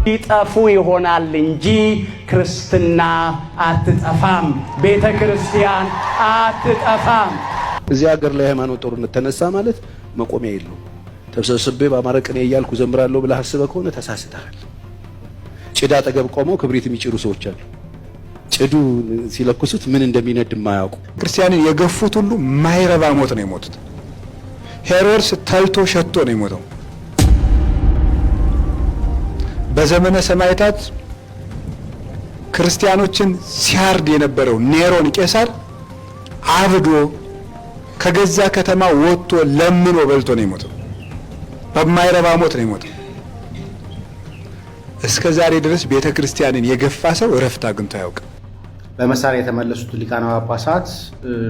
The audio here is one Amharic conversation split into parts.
ይጠፉ ይሆናል እንጂ ክርስትና አትጠፋም፣ ቤተ ክርስቲያን አትጠፋም። እዚህ ሀገር ላይ ሃይማኖት ጦርነት ተነሳ ማለት መቆሚያ የለውም። ተሰብስቤ በአማረ ቅኔ እያልኩ ዘምራለሁ ብለህ አስበህ ከሆነ ተሳስተሃል። ጭዳ አጠገብ ቆመው ክብሪት የሚጭሩ ሰዎች አሉ። ጭዱ ሲለኩሱት ምን እንደሚነድ የማያውቁ ክርስቲያንን የገፉት ሁሉ ማይረባ ሞት ነው የሞቱት። ሄሮድስ ተልቶ ሸቶ ነው የሞተው። በዘመነ ሰማዕታት ክርስቲያኖችን ሲያርድ የነበረው ኔሮን ቄሳር አብዶ ከገዛ ከተማ ወጥቶ ለምኖ በልቶ ነው የሞተው። በማይረባ ሞት ነው የሞተው። እስከ ዛሬ ድረስ ቤተ ክርስቲያንን የገፋ ሰው እረፍት አግኝቶ አያውቅም። በመሳሪያ የተመለሱት ሊቃነ ጳጳሳት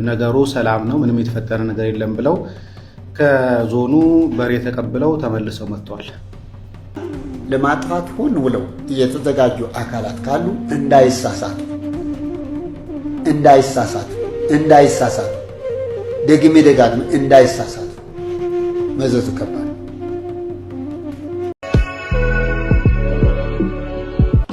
ነገሩ ሰላም ነው፣ ምንም የተፈጠረ ነገር የለም ብለው ከዞኑ በሬ ተቀብለው ተመልሰው መጥተዋል። ለማጥፋት ሁሉ ብለው የተዘጋጁ አካላት ካሉ እንዳይሳሳቱ ደግሜ ደጋግሜ እንዳይሳሳቱ መዘዙ ከባድ።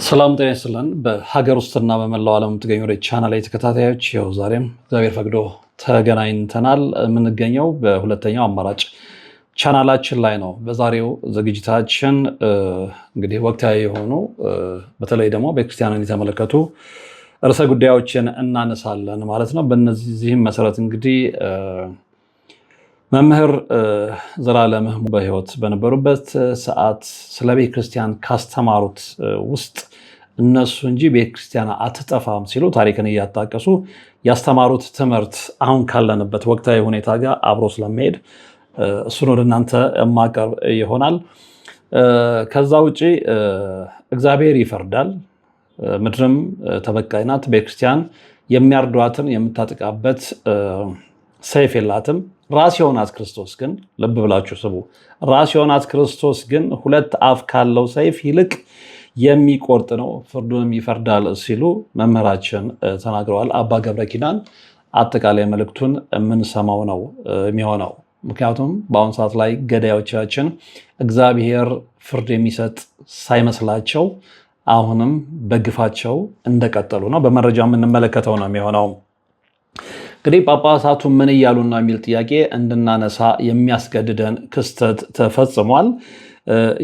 ሰላም ጤና ይስጥልን። በሀገር ውስጥና በመላው ዓለም የምትገኙ ወደ ቻናል ላይ ተከታታዮች ያው ዛሬም እግዚአብሔር ፈቅዶ ተገናኝተናል። የምንገኘው በሁለተኛው አማራጭ ቻናላችን ላይ ነው። በዛሬው ዝግጅታችን እንግዲህ ወቅታዊ የሆኑ በተለይ ደግሞ ቤተክርስቲያንን የተመለከቱ ርዕሰ ጉዳዮችን እናነሳለን ማለት ነው። በእነዚህም መሰረት እንግዲህ መምህር ዘላለም በሕይወት በነበሩበት ሰዓት ስለ ቤተክርስቲያን ካስተማሩት ውስጥ እነሱ እንጂ ቤተክርስቲያን አትጠፋም ሲሉ ታሪክን እያጣቀሱ ያስተማሩት ትምህርት አሁን ካለንበት ወቅታዊ ሁኔታ ጋር አብሮ ስለሚሄድ እሱን ወደ እናንተ የማቀርብ ይሆናል። ከዛ ውጪ እግዚአብሔር ይፈርዳል፣ ምድርም ተበቃይ ናት። ቤተክርስቲያን የሚያርዷትን የምታጠቃበት ሰይፍ የላትም። ራስ የሆናት ክርስቶስ ግን ልብ ብላችሁ ስቡ፣ ራስ የሆናት ክርስቶስ ግን ሁለት አፍ ካለው ሰይፍ ይልቅ የሚቆርጥ ነው፣ ፍርዱንም ይፈርዳል ሲሉ መምህራችን ተናግረዋል። አባ ገብረ ኪዳን አጠቃላይ መልእክቱን የምንሰማው ነው የሚሆነው። ምክንያቱም በአሁኑ ሰዓት ላይ ገዳዮቻችን እግዚአብሔር ፍርድ የሚሰጥ ሳይመስላቸው አሁንም በግፋቸው እንደቀጠሉ ነው። በመረጃ የምንመለከተው ነው የሚሆነው። እንግዲህ ጳጳሳቱ ምን እያሉና የሚል ጥያቄ እንድናነሳ የሚያስገድደን ክስተት ተፈጽሟል።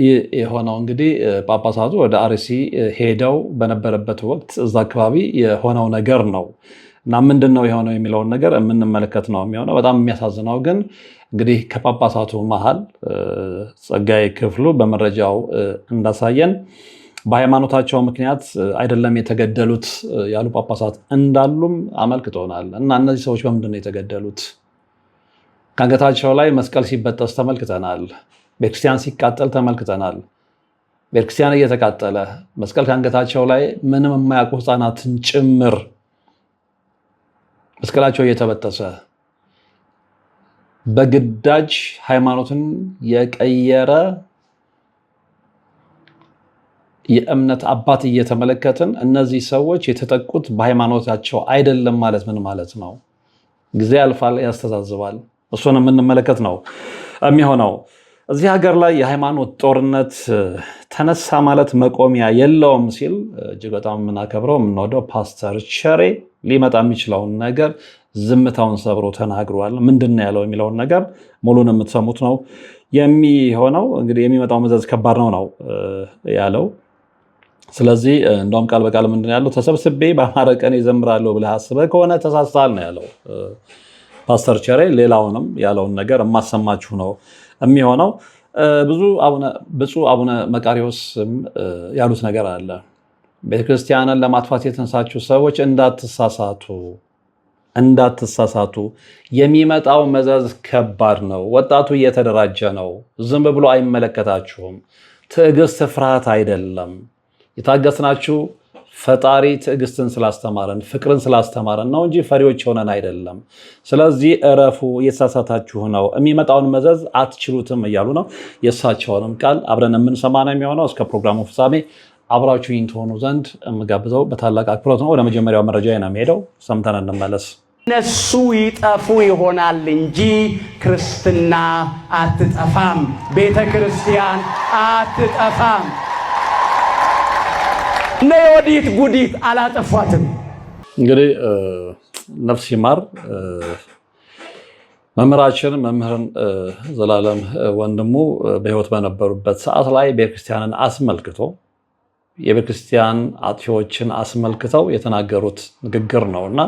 ይህ የሆነው እንግዲህ ጳጳሳቱ ወደ አርሲ ሄደው በነበረበት ወቅት እዛ አካባቢ የሆነው ነገር ነው እና ምንድን ነው የሆነው የሚለውን ነገር የምንመለከት ነው የሚሆነው። በጣም የሚያሳዝነው ግን እንግዲህ ከጳጳሳቱ መሃል ጸጋዬ ክፍሉ በመረጃው እንዳሳየን በሃይማኖታቸው ምክንያት አይደለም የተገደሉት ያሉ ጳጳሳት እንዳሉም አመልክቶናል። እና እነዚህ ሰዎች በምንድን ነው የተገደሉት? ከአንገታቸው ላይ መስቀል ሲበጠስ ተመልክተናል። ቤተክርስቲያን ሲቃጠል ተመልክተናል። ቤተክርስቲያን እየተቃጠለ መስቀል ከአንገታቸው ላይ ምንም የማያውቁ ሕፃናትን ጭምር መስቀላቸው እየተበጠሰ በግዳጅ ሃይማኖትን የቀየረ የእምነት አባት እየተመለከትን እነዚህ ሰዎች የተጠቁት በሃይማኖታቸው አይደለም ማለት ምን ማለት ነው? ጊዜ ያልፋል፣ ያስተዛዝባል። እሱን የምንመለከት ነው የሚሆነው። እዚህ ሀገር ላይ የሃይማኖት ጦርነት ተነሳ ማለት መቆሚያ የለውም ሲል እጅግ በጣም የምናከብረው የምንወደው ፓስተር ቸሬ ሊመጣ የሚችለውን ነገር ዝምታውን ሰብሮ ተናግሯል። ምንድን ነው ያለው የሚለውን ነገር ሙሉን የምትሰሙት ነው የሚሆነው። እንግዲህ የሚመጣው መዘዝ ከባድ ነው ያለው። ስለዚህ እንደውም ቃል በቃል ምንድን ያለው ተሰብስቤ በአማረ ቀን ይዘምራለሁ ብለህ አስበህ ከሆነ ተሳስተሃል ነው ያለው ፓስተር ቸሬ። ሌላውንም ያለውን ነገር የማሰማችሁ ነው የሚሆነው። ብፁዕ አቡነ መቃሪዎስ ያሉት ነገር አለ። ቤተክርስቲያንን ለማጥፋት የተነሳችሁ ሰዎች እንዳትሳሳቱ፣ የሚመጣው መዘዝ ከባድ ነው። ወጣቱ እየተደራጀ ነው። ዝም ብሎ አይመለከታችሁም። ትዕግስት ፍርሃት አይደለም። የታገስናችሁ ፈጣሪ ትዕግስትን ስላስተማረን ፍቅርን ስላስተማረን ነው እንጂ ፈሪዎች ሆነን አይደለም። ስለዚህ እረፉ፣ እየተሳሳታችሁ ነው፣ የሚመጣውን መዘዝ አትችሉትም እያሉ ነው። የእሳቸውንም ቃል አብረን የምንሰማ ነው የሚሆነው። እስከ ፕሮግራሙ ፍጻሜ አብራችሁኝ ትሆኑ ዘንድ የምጋብዘው በታላቅ አክብሮት ነው። ወደ መጀመሪያው መረጃ ነው የምሄደው። ሰምተን እንመለስ። እነሱ ይጠፉ ይሆናል እንጂ ክርስትና አትጠፋም፣ ቤተ ክርስቲያን አትጠፋም። እነ ዮዲት ጉዲት አላጠፏትም። እንግዲህ ነፍስ ይማር መምህራችን መምህርን ዘላለም ወንድሙ በህይወት በነበሩበት ሰዓት ላይ ቤተክርስቲያንን አስመልክቶ የቤተክርስቲያን አጥፊዎችን አስመልክተው የተናገሩት ንግግር ነውና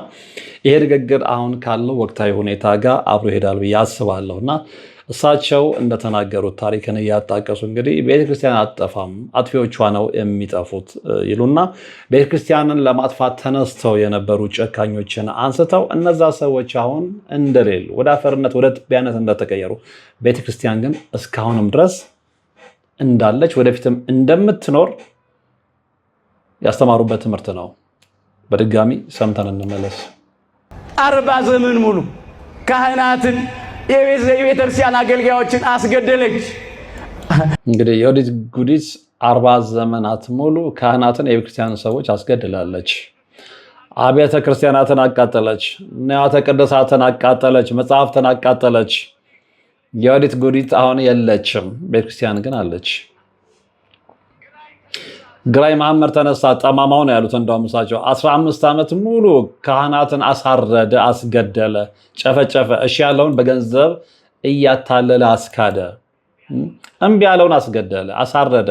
ይሄ ንግግር አሁን ካለው ወቅታዊ ሁኔታ ጋር አብሮ ይሄዳል ብዬ አስባለሁና እሳቸው እንደተናገሩት ታሪክን እያጣቀሱ እንግዲህ ቤተክርስቲያን አትጠፋም፣ አጥፊዎቿ ነው የሚጠፉት ይሉና ቤተክርስቲያንን ለማጥፋት ተነስተው የነበሩ ጨካኞችን አንስተው እነዛ ሰዎች አሁን እንደሌሉ ወደ አፈርነት ወደ ትቢያነት እንደተቀየሩ ቤተክርስቲያን ግን እስካሁንም ድረስ እንዳለች ወደፊትም እንደምትኖር ያስተማሩበት ትምህርት ነው። በድጋሚ ሰምተን እንመለስ። 40 ዘመን ሙሉ ካህናትን የቤተክርስቲያን አገልጋዮችን አስገደለች። እንግዲህ ዮዲት ጉዲት 40 ዘመናት ሙሉ ካህናትን የቤተክርስቲያን ሰዎች አስገድላለች። አብያተ ክርስቲያናትን አቃጠለች፣ ንዋያተ ቅድሳትን አቃጠለች፣ መጽሐፍትን አቃጠለች። ዮዲት ጉዲት አሁን የለችም፣ ቤተክርስቲያን ግን አለች። ግራኝ መሐመድ ተነሳ ጠማማው ነው ያሉት። እንደውም እሳቸው 15 ዓመት ሙሉ ካህናትን አሳረደ፣ አስገደለ፣ ጨፈጨፈ። እሺ ያለውን በገንዘብ እያታለለ አስካደ። እምቢ ያለውን አስገደለ፣ አሳረደ፣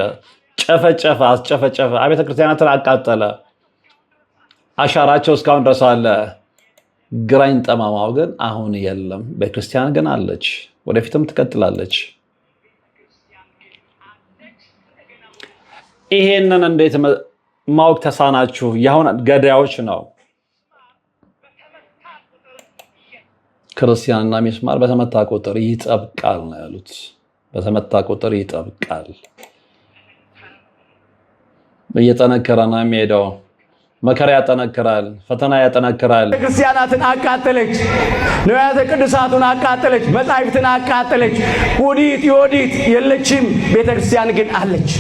ጨፈጨፈ፣ አስጨፈጨፈ። አብያተ ክርስቲያናትን አቃጠለ። አሻራቸው እስካሁን ድረስ አለ። ግራኝ ጠማማው ግን አሁን የለም። ቤተክርስቲያን ግን አለች፣ ወደፊትም ትቀጥላለች። ይሄንን እንዴት ማወቅ ተሳናችሁ? ያሁን ገዳዮች ነው። ክርስቲያንና ሚስማር በተመታ ቁጥር ይጠብቃል ነው ያሉት። በተመታ ቁጥር ይጠብቃል። እየጠነከረ ነው የሚሄደው። መከራ ያጠነክራል፣ ፈተና ያጠነክራል። ክርስቲያናትን አቃጠለች፣ ንዋያተ ቅድሳቱን አቃጠለች፣ መጻሕፍትን አቃጠለች። ጉዲት ዮዲት የለችም፣ ቤተክርስቲያን ግን አለች።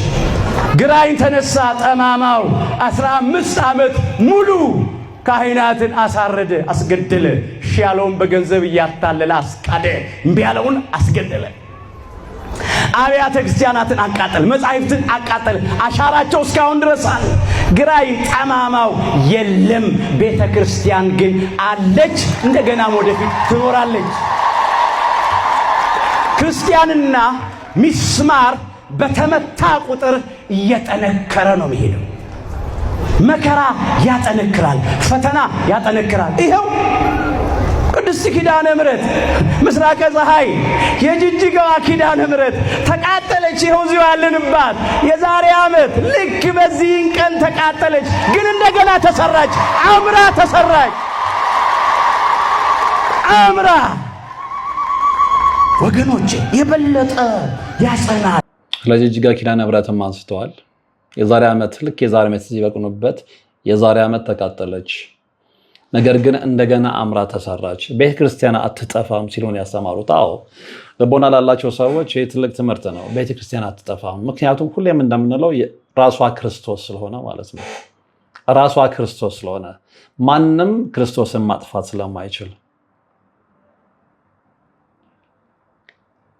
ግራኝ ተነሳ ጠማማው 15 ዓመት ሙሉ ካህናትን አሳረደ፣ አስገደለ። እሺ ያለውን በገንዘብ እያታለለ አስቃደ፣ እምቢ ያለውን አስገደለ። አብያተ ክርስቲያናትን አቃጠለ፣ መጻሕፍትን አቃጠለ። አሻራቸው እስካሁን ድረስ አለ። ግራኝ ጠማማው የለም፣ ቤተ ክርስቲያን ግን አለች፣ እንደገናም ወደፊት ትኖራለች። ክርስቲያንና ሚስማር በተመታ ቁጥር እየጠነከረ ነው የሚሄደው። መከራ ያጠነክራል፣ ፈተና ያጠነክራል። ይሄው ቅድስት ኪዳነ ምሕረት ምስራቀ ፀሐይ የጅጅጋዋ ኪዳነ ምሕረት ተቃጠለች። ይኸው እዚሁ ያለንባት የዛሬ ዓመት ልክ በዚህን ቀን ተቃጠለች፣ ግን እንደገና ተሰራች። አምራ ተሰራች። አምራ ወገኖቼ የበለጠ ያጸናል። ስለዚህ ጅጅጋ ኪዳነ ምሕረትም አንስተዋል። የዛሬ ዓመት ልክ የዛሬ ዓመት እዚህ በቁንበት የዛሬ ዓመት ተቃጠለች፣ ነገር ግን እንደገና አምራ ተሰራች። ቤተ ክርስቲያን አትጠፋም ሲሉን ያስተማሩት። አዎ ልቦና ላላቸው ሰዎች ይህ ትልቅ ትምህርት ነው። ቤተ ክርስቲያን አትጠፋም። ምክንያቱም ሁሌም እንደምንለው ራሷ ክርስቶስ ስለሆነ ማለት ነው። ራሷ ክርስቶስ ስለሆነ ማንም ክርስቶስን ማጥፋት ስለማይችል፣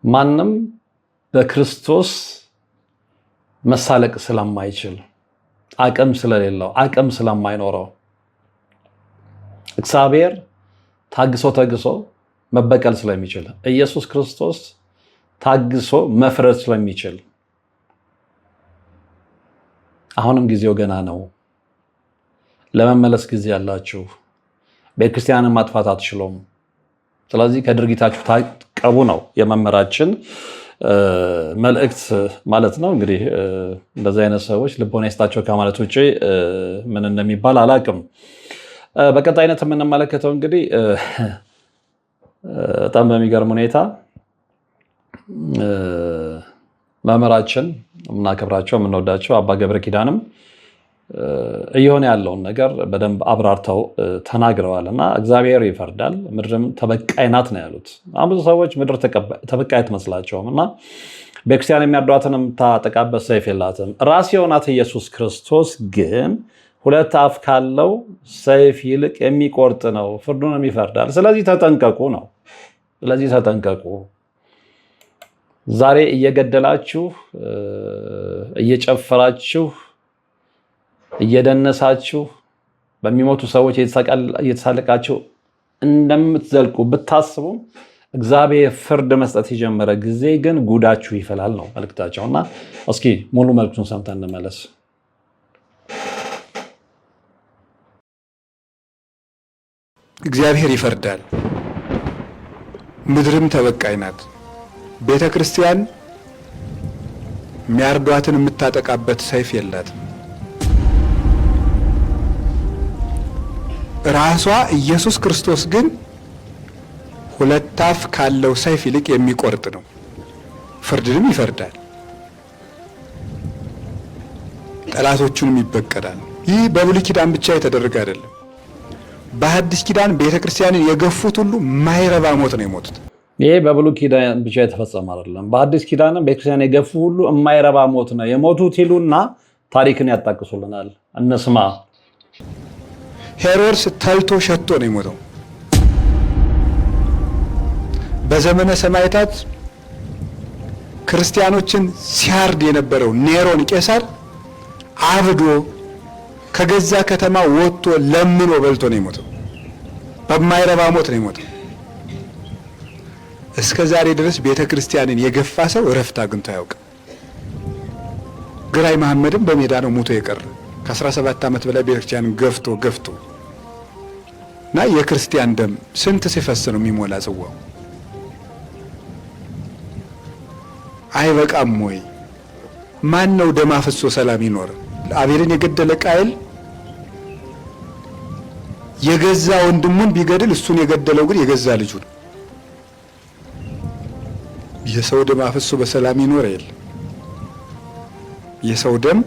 ማንም በክርስቶስ መሳለቅ ስለማይችል፣ አቅም ስለሌለው፣ አቅም ስለማይኖረው እግዚአብሔር ታግሶ መበቀል ስለሚችል፣ ኢየሱስ ክርስቶስ ታግሶ መፍረድ ስለሚችል አሁንም ጊዜው ገና ነው። ለመመለስ ጊዜ ያላችሁ። ቤተክርስቲያንን ማጥፋት አትችሉም። ስለዚህ ከድርጊታችሁ ታቀቡ ነው የመምህራችን መልእክት ማለት ነው። እንግዲህ እንደዚህ አይነት ሰዎች ልቦና ይስጣቸው ከማለት ውጭ ምን እንደሚባል አላቅም። በቀጣይነት የምንመለከተው እንግዲህ በጣም በሚገርም ሁኔታ መምህራችን የምናከብራቸው የምንወዳቸው አባ ገብረ ኪዳንም እየሆነ ያለውን ነገር በደንብ አብራርተው ተናግረዋል እና እግዚአብሔር ይፈርዳል፣ ምድርም ተበቃይ ናት ነው ያሉት። አሁን ብዙ ሰዎች ምድር ተበቃይ አትመስላቸውም እና ቤተክርስቲያን የሚያርዷትን የምታጠቃበት ሰይፍ የላትም። ራስ የሆናት ኢየሱስ ክርስቶስ ግን ሁለት አፍ ካለው ሰይፍ ይልቅ የሚቆርጥ ነው፣ ፍርዱንም ይፈርዳል። ስለዚህ ተጠንቀቁ ነው። ስለዚህ ተጠንቀቁ። ዛሬ እየገደላችሁ እየጨፈራችሁ እየደነሳችሁ በሚሞቱ ሰዎች እየተሳለቃችሁ እንደምትዘልቁ ብታስቡም እግዚአብሔር ፍርድ መስጠት የጀመረ ጊዜ ግን ጉዳችሁ ይፈላል ነው መልእክታቸውና እስኪ ሙሉ መልእክቱን ሰምተን እንመለስ። እግዚአብሔር ይፈርዳል፣ ምድርም ተበቃይ ናት። ቤተ ክርስቲያን የሚያርዷትን የምታጠቃበት ሰይፍ የላትም። ራሷ ኢየሱስ ክርስቶስ ግን ሁለት አፍ ካለው ሰይፍ ይልቅ የሚቆርጥ ነው። ፍርድንም ይፈርዳል፣ ጠላቶቹንም ይበቀላል። ይህ በብሉይ ኪዳን ብቻ የተደረገ አይደለም። በሐዲስ ኪዳን ቤተ ክርስቲያንን የገፉት ሁሉ ማይረባ ሞት ነው የሞቱት። ይሄ በብሉይ ኪዳን ብቻ የተፈጸመ አይደለም። በሐዲስ ኪዳንም ቤተ ክርስቲያን የገፉ ሁሉ የማይረባ ሞት ነው የሞቱት ይሉና ታሪክን ያጣቅሱልናል። እንስማ። ሄሮድስ ተልቶ ሸቶ ነው የሞተው። በዘመነ ሰማዕታት ክርስቲያኖችን ሲያርድ የነበረው ኔሮን ቄሳር አብዶ ከገዛ ከተማ ወጥቶ ለምኖ በልቶ ነው የሞተው። በማይረባ ሞት ነው የሞተው። እስከ ዛሬ ድረስ ቤተ ክርስቲያንን የገፋ ሰው እረፍት አግኝቶ አያውቅም። ግራኝ መሐመድም በሜዳ ነው ሞቶ የቀረ ከ17 ዓመት በላይ ቤተ ክርስቲያንን ገፍቶ እና የክርስቲያን ደም ስንት ሲፈስ ነው የሚሞላ ጽዋው? አይበቃም ወይ? ማን ነው ደም አፍሶ ሰላም ይኖር? አቤልን የገደለ ቃየል የገዛ ወንድሙን ቢገድል እሱን የገደለው ግን የገዛ ልጁ ነው። የሰው ደም አፍሶ በሰላም ይኖር የለ። የሰው ደም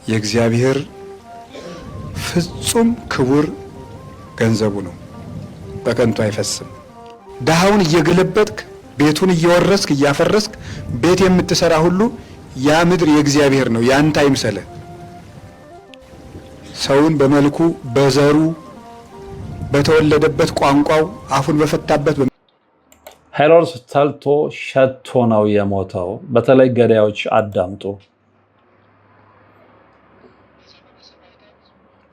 የእግዚአብሔር ፍጹም ክቡር ገንዘቡ ነው፣ በከንቱ አይፈስም። ድሃውን እየገለበጥክ ቤቱን እየወረስክ እያፈረስክ ቤት የምትሰራ ሁሉ ያ ምድር የእግዚአብሔር ነው፣ ያንተ አይምሰልህ። ሰውን በመልኩ በዘሩ በተወለደበት ቋንቋው አፉን በፈታበት ሄሮድስ ተልቶ ሸቶ ነው የሞተው። በተለይ ገዳዮች አዳምጡ።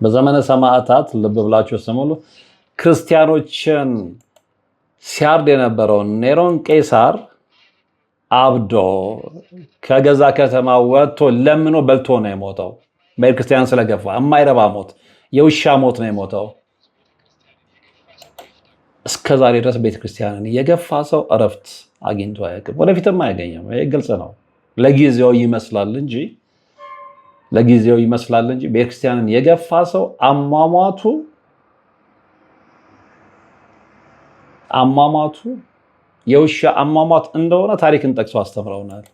በዘመነ ሰማዕታት ልብ ብላችሁ ስሙሉ። ክርስቲያኖችን ሲያርድ የነበረው ኔሮን ቄሳር አብዶ ከገዛ ከተማ ወጥቶ ለምኖ በልቶ ነው የሞተው። ቤተክርስቲያን ስለገፋ የማይረባ ሞት፣ የውሻ ሞት ነው የሞተው። እስከዛሬ ድረስ ቤተክርስቲያንን የገፋ ሰው እረፍት አግኝቶ አያውቅም፣ ወደፊትም አያገኝም። ይሄ ግልጽ ነው። ለጊዜው ይመስላል እንጂ ቤተክርስቲያንን የገፋ ሰው አሟሟቱ የውሻ አሟሟት እንደሆነ ታሪክን ጠቅሶ አስተምረውናል።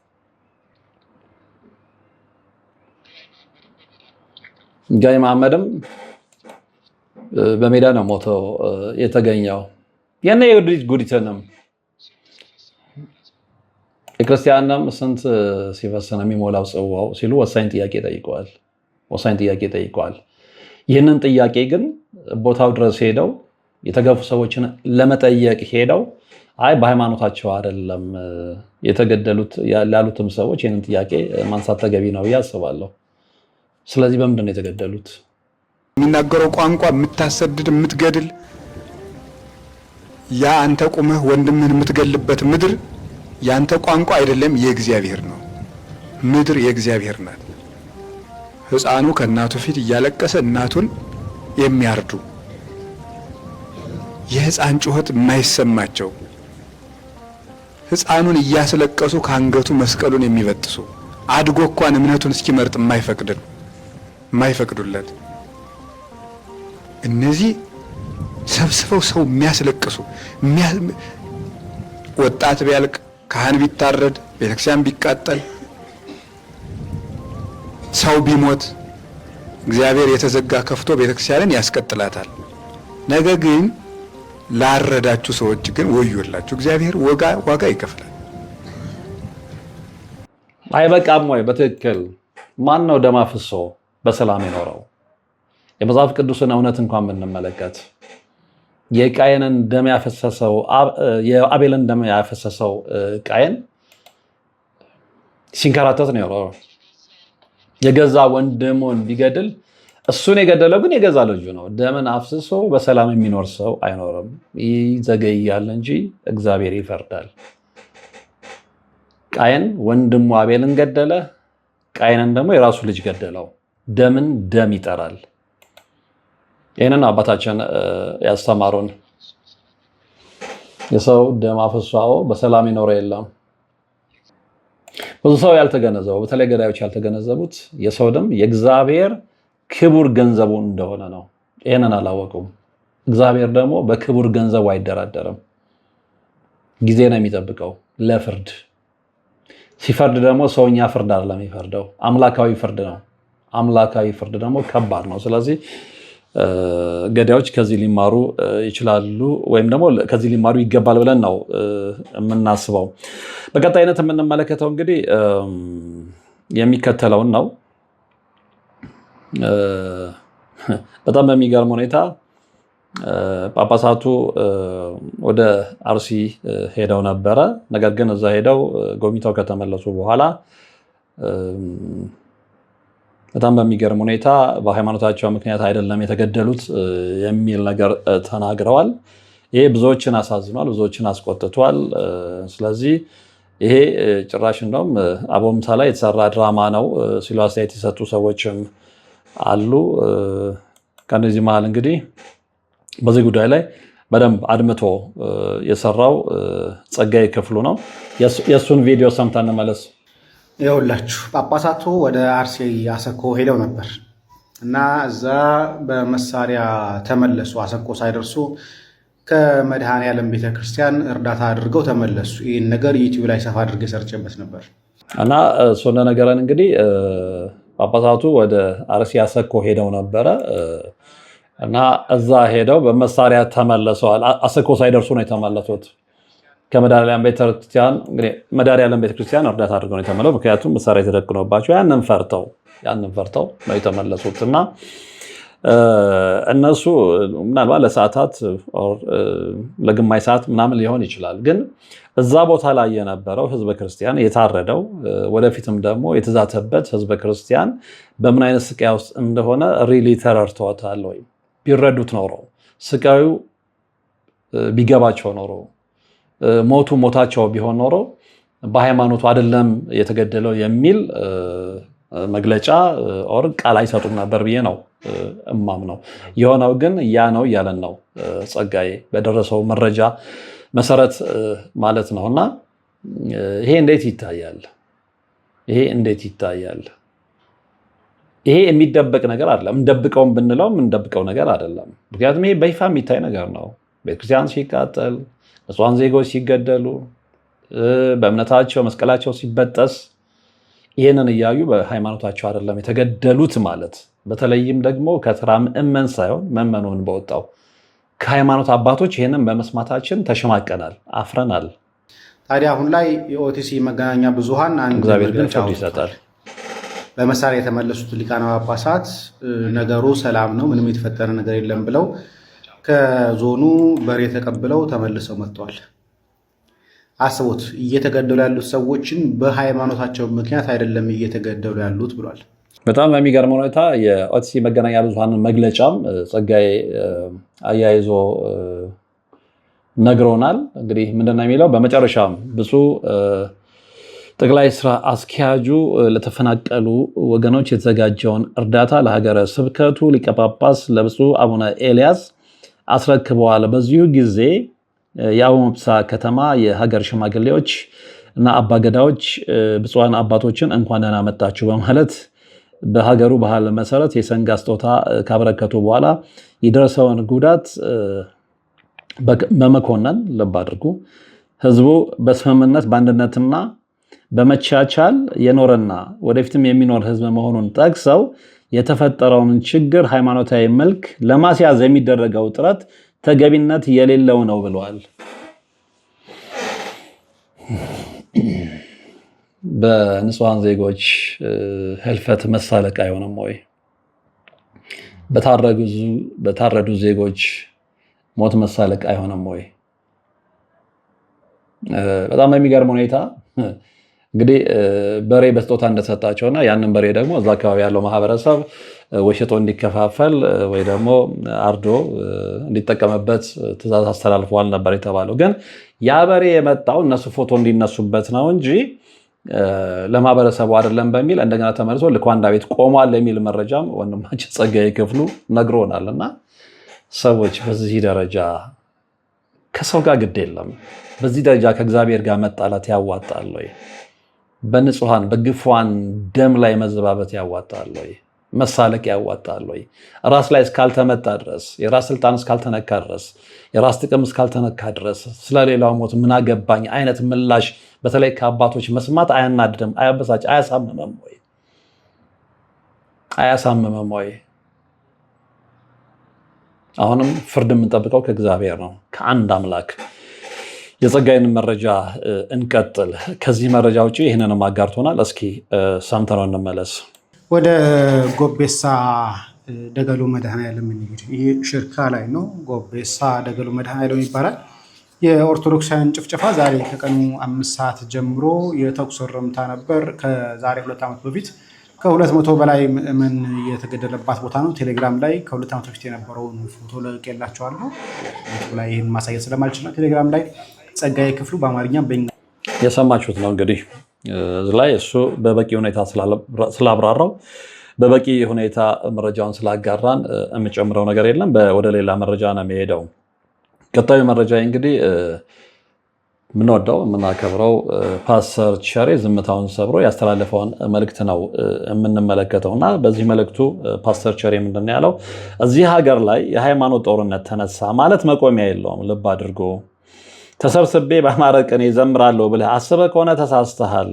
ግራኝ መሐመድም በሜዳ ነው ሞቶ የተገኘው። የነ የወዲት ጉዲትንም የክርስቲያንም ስንት ሲፈስ ነው የሚሞላው ጽዋው ሲሉ ወሳኝ ጥያቄ ጠይቀዋል። ይህንን ጥያቄ ግን ቦታው ድረስ ሄደው የተገፉ ሰዎችን ለመጠየቅ ሄደው አይ በሃይማኖታቸው አይደለም የተገደሉት ያሉትም ሰዎች ይህንን ጥያቄ ማንሳት ተገቢ ነው ያስባለሁ። ስለዚህ በምንድን ነው የተገደሉት? የሚናገረው ቋንቋ የምታሰድድ የምትገድል ያ አንተ ቁመህ ወንድምህን የምትገልበት ምድር ያንተ ቋንቋ አይደለም፣ የእግዚአብሔር ነው። ምድር የእግዚአብሔር ናት። ሕፃኑ ከእናቱ ፊት እያለቀሰ እናቱን የሚያርዱ የሕፃን ጩኸት የማይሰማቸው ሕፃኑን እያስለቀሱ ከአንገቱ መስቀሉን የሚበጥሱ አድጎ እንኳን እምነቱን እስኪመርጥ የማይፈቅዱለት እነዚህ ሰብስበው ሰው የሚያስለቅሱ ወጣት ቢያልቅ ካህን ቢታረድ ቤተክርስቲያን ቢቃጠል ሰው ቢሞት እግዚአብሔር የተዘጋ ከፍቶ ቤተክርስቲያንን ያስቀጥላታል። ነገር ግን ላረዳችሁ ሰዎች ግን ወዮላችሁ፣ እግዚአብሔር ዋጋ ይከፍላል። አይበቃም ወይ? በትክክል ማን ነው ደም አፍሶ በሰላም የኖረው? የመጽሐፍ ቅዱስን እውነት እንኳን ብንመለከት የቃየንን ደም ያፈሰሰው የአቤልን ደም ያፈሰሰው ቃየን ሲንከራተት ነው የኖረው። የገዛ ወንድሙን ቢገድል እሱን የገደለው ግን የገዛ ልጁ ነው። ደምን አፍስሶ በሰላም የሚኖር ሰው አይኖርም። ይዘገያል እንጂ እግዚአብሔር ይፈርዳል። ቃየን ወንድሙ አቤልን ገደለ። ቃየንን ደግሞ የራሱ ልጅ ገደለው። ደምን ደም ይጠራል። ይህንን አባታችን ያስተማሩን። የሰው ደም አፍስሶ በሰላም ይኖር የለም። ብዙ ሰው ያልተገነዘበው በተለይ ገዳዮች ያልተገነዘቡት የሰው ደም የእግዚአብሔር ክቡር ገንዘቡ እንደሆነ ነው። ይሄንን አላወቁም። እግዚአብሔር ደግሞ በክቡር ገንዘቡ አይደራደርም። ጊዜ ነው የሚጠብቀው ለፍርድ። ሲፈርድ ደግሞ ሰውኛ ፍርድ አይደለም የሚፈርደው፣ አምላካዊ ፍርድ ነው። አምላካዊ ፍርድ ደግሞ ከባድ ነው። ስለዚህ ገዳዮች ከዚህ ሊማሩ ይችላሉ ወይም ደግሞ ከዚህ ሊማሩ ይገባል ብለን ነው የምናስበው። በቀጣይነት የምንመለከተው እንግዲህ የሚከተለውን ነው። በጣም በሚገርም ሁኔታ ጳጳሳቱ ወደ አርሲ ሄደው ነበረ። ነገር ግን እዛ ሄደው ጎብኝተው ከተመለሱ በኋላ በጣም በሚገርም ሁኔታ በሃይማኖታቸው ምክንያት አይደለም የተገደሉት የሚል ነገር ተናግረዋል። ይሄ ብዙዎችን አሳዝኗል፣ ብዙዎችን አስቆጥቷል። ስለዚህ ይሄ ጭራሽ እንደውም አቦምሳ ላይ የተሰራ ድራማ ነው ሲሉ አስተያየት የሰጡ ሰዎችም አሉ። ከነዚህ መሀል እንግዲህ በዚህ ጉዳይ ላይ በደንብ አድምቶ የሰራው ጸጋዬ ክፍሉ ነው። የእሱን ቪዲዮ ሰምተን እንመለስ። ይኸውላችሁ ጳጳሳቱ ወደ አርሲ አሰኮ ሄደው ነበር እና እዛ በመሳሪያ ተመለሱ። አሰኮ ሳይደርሱ ከመድኃኔዓለም ቤተክርስቲያን እርዳታ አድርገው ተመለሱ። ይህን ነገር ዩቲዩብ ላይ ሰፋ አድርጌ ሰርቼበት ነበር እና እሱ እንደነገረን እንግዲህ ጳጳሳቱ ወደ አርሲ አሰኮ ሄደው ነበረ እና እዛ ሄደው በመሳሪያ ተመለሰዋል። አሰኮ ሳይደርሱ ነው የተመለሱት። ከመድኃኔዓለም ቤተክርስቲያን እንግዲህ መድኃኔዓለም ቤተክርስቲያን እርዳታ አድርገው ነው የተመለሱት። ምክንያቱም መሳሪያ የተደቅኖባቸው ያንን ፈርተው ነው የተመለሱት እና እነሱ ምናልባት ለሰዓታት ለግማሽ ሰዓት ምናምን ሊሆን ይችላል። ግን እዛ ቦታ ላይ የነበረው ህዝበ ክርስቲያን የታረደው ወደፊትም ደግሞ የተዛተበት ህዝበ ክርስቲያን በምን አይነት ስቃይ ውስጥ እንደሆነ ሪሊ ተረድተውታል ወይ? ቢረዱት ኖሮ ስቃዩ ቢገባቸው ኖሮ ሞታቸው ቢሆን ኖሮ በሃይማኖቱ አይደለም የተገደለው የሚል መግለጫ ኦር ቃል አይሰጡም ነበር ብዬ ነው እማምነው። የሆነው ግን ያ ነው እያለን ነው ጸጋዬ በደረሰው መረጃ መሰረት ማለት ነው። እና ይሄ እንዴት ይታያል? ይሄ የሚደበቅ ነገር አይደለም። እንደብቀውም ብንለውም እንደብቀው ነገር አይደለም። ምክንያቱም ይሄ በይፋ የሚታይ ነገር ነው። ቤተክርስቲያን ሲቃጠል፣ ንጹሃን ዜጎች ሲገደሉ፣ በእምነታቸው መስቀላቸው ሲበጠስ ይህንን እያዩ በሃይማኖታቸው አይደለም የተገደሉት ማለት በተለይም ደግሞ ከተራ ምእመን ሳይሆን መመኑን በወጣው ከሃይማኖት አባቶች ይህንን በመስማታችን ተሸማቀናል፣ አፍረናል። ታዲያ አሁን ላይ የኦቲሲ መገናኛ ብዙሃን እግዚአብሔር ግን ፍርድ ይሰጣል። በመሳሪያ የተመለሱት ሊቃነ ጳጳሳት ነገሩ ሰላም ነው፣ ምንም የተፈጠረ ነገር የለም ብለው ከዞኑ በሬ ተቀብለው ተመልሰው መጥተዋል። አስቡት፣ እየተገደሉ ያሉት ሰዎችን በሃይማኖታቸው ምክንያት አይደለም እየተገደሉ ያሉት ብሏል። በጣም በሚገርም ሁኔታ የኦቲሲ መገናኛ ብዙሃን መግለጫም ጸጋዬ አያይዞ ነግሮናል። እንግዲህ ምንድነው የሚለው? በመጨረሻም ብፁዕ ጠቅላይ ስራ አስኪያጁ ለተፈናቀሉ ወገኖች የተዘጋጀውን እርዳታ ለሀገረ ስብከቱ ሊቀ ጳጳስ ለብፁዕ አቡነ ኤልያስ አስረክበዋል። በዚሁ ጊዜ የአቦምሳ ከተማ የሀገር ሽማግሌዎች እና አባገዳዎች ብፁዓን አባቶችን እንኳን ደህና መጣችሁ በማለት በሀገሩ ባህል መሰረት የሰንጋ ስጦታ ካበረከቱ በኋላ የደረሰውን ጉዳት በመኮነን ልብ አድርጉ ህዝቡ በስምምነት በአንድነትና በመቻቻል የኖረና ወደፊትም የሚኖር ህዝብ መሆኑን ጠቅሰው የተፈጠረውን ችግር ሃይማኖታዊ መልክ ለማስያዝ የሚደረገው ጥረት ተገቢነት የሌለው ነው ብለዋል። በንጹሃን ዜጎች ህልፈት መሳለቅ አይሆንም ወይ? በታረዱ ዜጎች ሞት መሳለቅ አይሆንም ወይ? በጣም በሚገርም ሁኔታ እንግዲህ በሬ በስጦታ እንደተሰጣቸውና ያንን በሬ ደግሞ እዛ አካባቢ ያለው ማህበረሰብ ወይ ሽጦ እንዲከፋፈል ወይ ደግሞ አርዶ እንዲጠቀምበት ትእዛዝ አስተላልፈዋል ነበር የተባለው። ግን ያ በሬ የመጣው እነሱ ፎቶ እንዲነሱበት ነው እንጂ ለማህበረሰቡ አይደለም በሚል እንደገና ተመልሶ ልኳንዳ ቤት ቆሟል የሚል መረጃም ወንድማችን ጸጋዬ ክፍሉ ነግሮናልና ሰዎች በዚህ ደረጃ ከሰው ጋር ግድ የለም። በዚህ ደረጃ ከእግዚአብሔር ጋር መጣላት ያዋጣል ወይ? በንጹሃን በግፏን ደም ላይ መዘባበት ያዋጣል ወይ? መሳለቅ ያዋጣል ወይ? ራስ ላይ እስካልተመጣ ድረስ፣ የራስ ስልጣን እስካልተነካ ድረስ፣ የራስ ጥቅም እስካልተነካ ድረስ ስለሌላው ሞት ምን አገባኝ አይነት ምላሽ በተለይ ከአባቶች መስማት አያናድድም? አያበሳጭ? አያሳምመም ወይ? አያሳምመም ወይ? አሁንም ፍርድ የምንጠብቀው ከእግዚአብሔር ነው፣ ከአንድ አምላክ። የጸጋዬን መረጃ እንቀጥል። ከዚህ መረጃ ውጭ ይህንንም አጋርቶናል። እስኪ ሰምተነው እንመለስ። ወደ ጎቤሳ ደገሉ መድኃኔዓለም እንሂድ። ይህ ሽርካ ላይ ነው። ጎቤሳ ደገሉ መድኃኔዓለም ይባላል። የኦርቶዶክሳውያን ጭፍጨፋ ዛሬ ከቀኑ 5 ሰዓት ጀምሮ የተኩስ እርምታ ነበር። ከዛሬ 2 ዓመት በፊት ከ200 በላይ ምዕመን የተገደለባት ቦታ ነው። ቴሌግራም ላይ ከ2 ዓመት በፊት የነበረውን ፎቶ ለቅቄላችኋለሁ። ላይ ይህን ማሳየት ስለማልችል ነው። ቴሌግራም ላይ ጸጋዬ ክፍሉ በአማርኛ የሰማችሁት ነው። እንግዲህ እዚህ ላይ እሱ በበቂ ሁኔታ ስላብራራው በበቂ ሁኔታ መረጃውን ስላጋራን የምጨምረው ነገር የለም። ወደ ሌላ መረጃ ነው የሚሄደው። ቀጣዩ መረጃ እንግዲህ የምንወደው የምናከብረው ፓስተር ቸሬ ዝምታውን ሰብሮ ያስተላለፈውን መልእክት ነው የምንመለከተው እና በዚህ መልእክቱ ፓስተር ቸሬ ምንድን ነው ያለው? እዚህ ሀገር ላይ የሃይማኖት ጦርነት ተነሳ ማለት መቆሚያ የለውም። ልብ አድርጎ ተሰብስቤ በአማረ ቅኔ እዘምራለሁ ብለህ አስበህ ከሆነ ተሳስተሃል።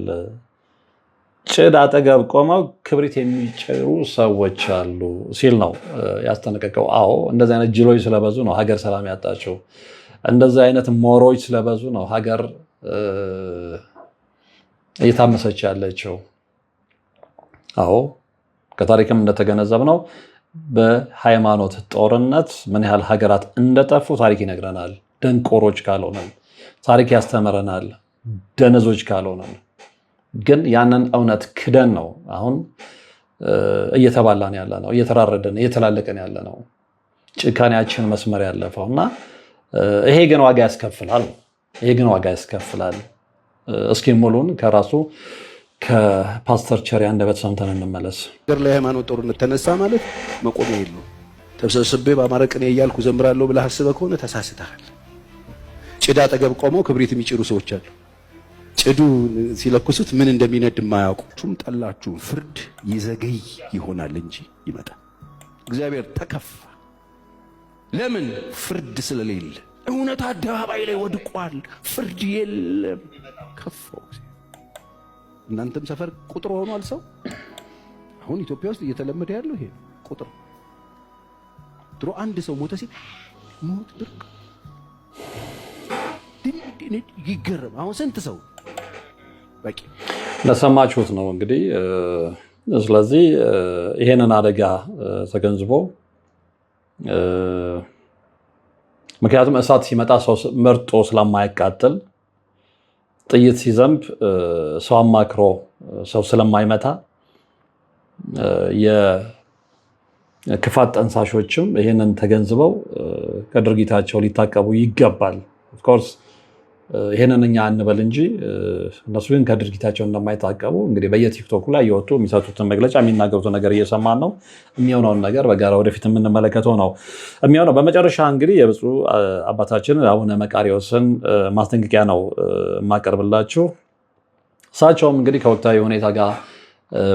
ጭድ አጠገብ ቆመው ክብሪት የሚጭሩ ሰዎች አሉ ሲል ነው ያስጠነቀቀው። አዎ እንደዚህ አይነት ጅሎች ስለበዙ ነው ሀገር ሰላም ያጣቸው። እንደዚህ አይነት ሞሮች ስለበዙ ነው ሀገር እየታመሰች ያለችው። አዎ ከታሪክም እንደተገነዘብነው በሃይማኖት ጦርነት ምን ያህል ሀገራት እንደጠፉ ታሪክ ይነግረናል። ደንቆሮች ካልሆነን ታሪክ ያስተምረናል። ደነዞች ካልሆነን ግን ያንን እውነት ክደን ነው አሁን እየተባላን ያለ ነው፣ እየተራረደን እየተላለቀን ያለ ነው። ጭካኔያችን መስመር ያለፈው እና ይሄ ግን ዋጋ ያስከፍላል። ይሄ ግን ዋጋ ያስከፍላል። እስኪ ሙሉን ከራሱ ከፓስተር ቸሬ አንደበት ሰምተን እንመለስ። ሀገር ላይ ሃይማኖት ጦርነት ተነሳ ማለት መቆሚያ የለውም። ተሰብስቤ በአማረ ቅኔ እያልኩ ዘምራለሁ ብለህ አስበህ ከሆነ ተሳስተሃል። ጭድ አጠገብ ቆመው ክብሪት የሚጭሩ ሰዎች አሉ። ጭዱ ሲለኩሱት ምን እንደሚነድ የማያውቁም። ጠላችሁም ፍርድ ይዘገይ ይሆናል እንጂ ይመጣል። እግዚአብሔር ተከፋ። ለምን? ፍርድ ስለሌለ። እውነት አደባባይ ላይ ወድቋል። ፍርድ የለም። ከፋው። እናንተም ሰፈር ቁጥር ሆኗል ሰው። አሁን ኢትዮጵያ ውስጥ እየተለመደ ያለው ይሄ ቁጥር። ድሮ አንድ ሰው ሞተ ሲል ሞት ብርቅ ይገርም። አሁን ስንት ሰው በቂ ለሰማችሁት ነው እንግዲህ። ስለዚህ ይሄንን አደጋ ተገንዝቦ ምክንያቱም እሳት ሲመጣ ሰው መርጦ ስለማይቃጠል ጥይት ሲዘንብ ሰው አማክሮ ሰው ስለማይመታ የክፋት ጠንሳሾችም ይሄንን ተገንዝበው ከድርጊታቸው ሊታቀቡ ይገባል። ኦፍኮርስ ይሄንን እኛ እንበል እንጂ እነሱ ግን ከድርጊታቸው እንደማይታቀቡ እንግዲህ በየቲክቶኩ ላይ እየወጡ የሚሰጡትን መግለጫ የሚናገሩትን ነገር እየሰማን ነው። የሚሆነውን ነገር በጋራ ወደፊት የምንመለከተው ነው የሚሆነው። በመጨረሻ እንግዲህ የብፁዕ አባታችን አቡነ መቃርዮስን ማስጠንቀቂያ ነው የማቀርብላችሁ። እሳቸውም እንግዲህ ከወቅታዊ ሁኔታ ጋር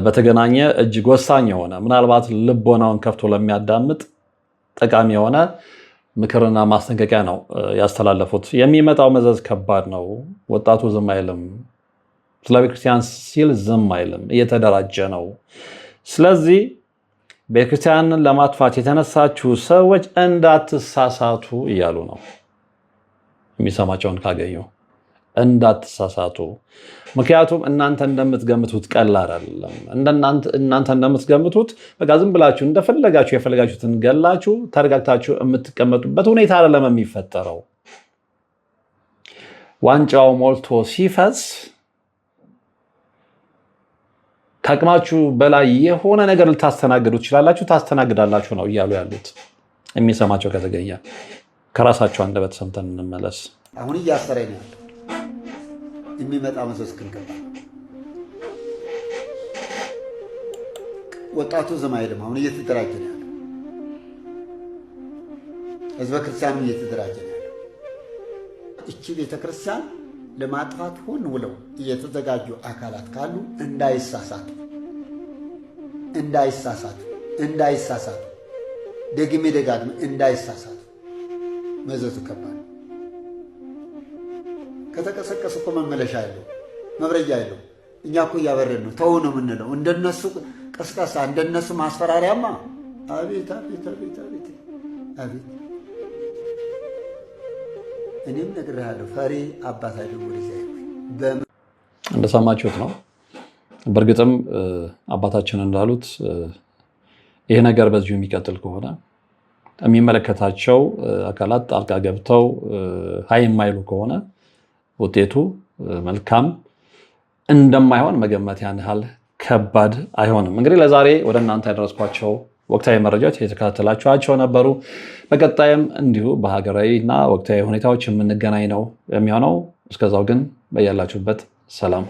በተገናኘ እጅግ ወሳኝ የሆነ ምናልባት ልቦናውን ከፍቶ ለሚያዳምጥ ጠቃሚ የሆነ ምክርና ማስጠንቀቂያ ነው ያስተላለፉት። የሚመጣው መዘዝ ከባድ ነው። ወጣቱ ዝም አይልም። ስለ ቤተክርስቲያን ሲል ዝም አይልም። እየተደራጀ ነው። ስለዚህ ቤተክርስቲያንን ለማጥፋት የተነሳችሁ ሰዎች እንዳትሳሳቱ እያሉ ነው። የሚሰማቸውን ካገኙ እንዳትሳሳቱ። ምክንያቱም እናንተ እንደምትገምቱት ቀላል አይደለም። እናንተ እንደምትገምቱት በቃ ዝም ብላችሁ እንደፈለጋችሁ የፈለጋችሁትን ገላችሁ ተረጋግታችሁ የምትቀመጡበት ሁኔታ አይደለም የሚፈጠረው። ዋንጫው ሞልቶ ሲፈስ ከአቅማችሁ በላይ የሆነ ነገር ልታስተናግዱ ትችላላችሁ፣ ታስተናግዳላችሁ ነው እያሉ ያሉት። የሚሰማቸው ከተገኘ ከራሳቸው አንደበት ሰምተን እንመለስ። አሁን እያሰረኝ ነው ያለው የሚመጣ መዘዝ ክንከባ ወጣቱ ዝም አይልም። አሁን እየተደራጀ ነው ያለው። ህዝበ ክርስቲያኑ እየተደራጀ ነው ያለው። እቺ ቤተክርስቲያን ለማጥፋት ሆን ብለው እየተዘጋጁ አካላት ካሉ እንዳይሳሳቱ ደግሜ ደጋግሜ እንዳይሳሳቱ መዘዙ ከባድ። ከተቀሰቀሱ እኮ መመለሻ የለው፣ መብረጃ የለው። እኛ እኮ እያበረን ነው፣ ተው ነው የምንለው። እንደነሱ ቀስቀሳ፣ እንደነሱ ማስፈራሪያማ አቤት አቤት አቤት አቤት አቤት። እኔም ነግሬሃለሁ፣ ፈሪ አባት አይደለም። ወደዚያ እንደሰማችሁት ነው። በእርግጥም አባታችን እንዳሉት ይሄ ነገር በዚሁ የሚቀጥል ከሆነ የሚመለከታቸው አካላት ጣልቃ ገብተው ሀይ የማይሉ ከሆነ ውጤቱ መልካም እንደማይሆን መገመት ያን ያህል ከባድ አይሆንም። እንግዲህ ለዛሬ ወደ እናንተ ያደረስኳቸው ወቅታዊ መረጃዎች የተከታተላችኋቸው ነበሩ። በቀጣይም እንዲሁ በሀገራዊ እና ወቅታዊ ሁኔታዎች የምንገናኝ ነው የሚሆነው። እስከዛው ግን በያላችሁበት ሰላም